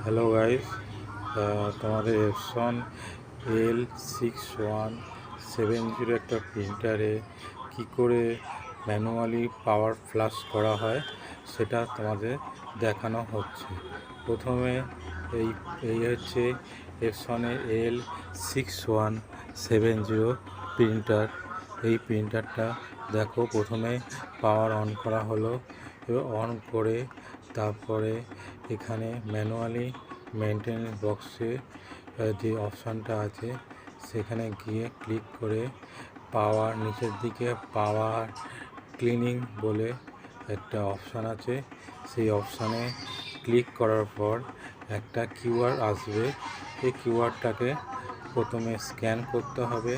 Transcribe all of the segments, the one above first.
Hello guys, তোমাদের Epson L6170 একটা প্রিন্টারে কি করে ম্যানুয়ালি পাওয়ার ফ্লাশ করা হয় সেটা তোমাদের দেখানো হচ্ছে। প্রথমে এই এই হচ্ছে এপসনের L6170 প্রিন্টার। এই প্রিন্টারটা দেখো, প্রথমে পাওয়ার অন করা হলো, অন করে তারপরে এখানে ম্যানুয়ালি মেনটেনেন্স বক্সে যে অপশানটা আছে সেখানে গিয়ে ক্লিক করে পাওয়ার নিচের দিকে পাওয়ার ক্লিনিং বলে একটা অপশান আছে, সেই অপশানে ক্লিক করার পর একটা কিউআর আসবে। এই কিউআরটাকে প্রথমে স্ক্যান করতে হবে।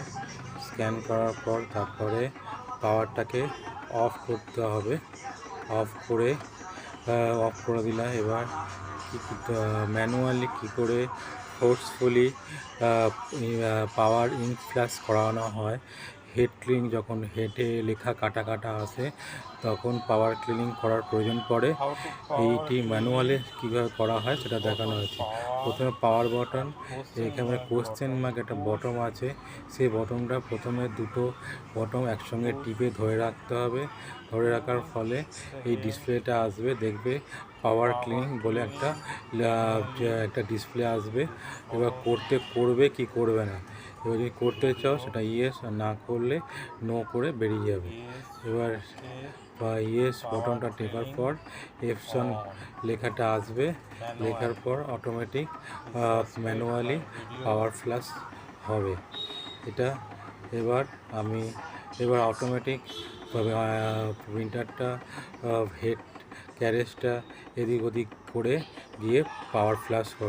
স্ক্যান করার পর তারপরে পাওয়ারটাকে অফ করতে হবে। অফ করে দিলে এবার ম্যানুয়ালি কী করে ফোর্সফুলি পাওয়ার ইন ফ্ল্যাশ করানো হয়। হেড ক্লিন, যখন হেডে লেখা কাটা কাটা আসে তখন পাওয়ার ক্লিনিং করার প্রয়োজন পড়ে। এইটি ম্যানুয়ালে কীভাবে করা হয় সেটা দেখানো হয়েছে। প্রথমে পাওয়ার বটন, এখানে কোশ্চেন মার্ক একটা বটম আছে, সেই বটনটা প্রথমে দুটো বটম একসঙ্গে টিপে ধরে রাখতে হবে। ধরে রাখার ফলে এই ডিসপ্লেটা আসবে, দেখবে পাওয়ার ক্লিনিং বলে একটা ডিসপ্লে আসবে। এবার করবে কি করবে না, এবার যদি করতে চাও সেটা ইয়েস, আর না করলে নো করে বেরিয়ে যাবে। এবার ইয়েস বটনটা টেপার পর এপসন লেখাটা আসবে, লেখার পর অটোমেটিক ম্যানুয়ালি পাওয়ার ফ্ল্যাশ হবে এটা। এবার অটোমেটিক প্রিন্টারটা হেড ক্যারেজটা এদিক ওদিক করে দিয়ে পাওয়ার ফ্ল্যাশ হবে।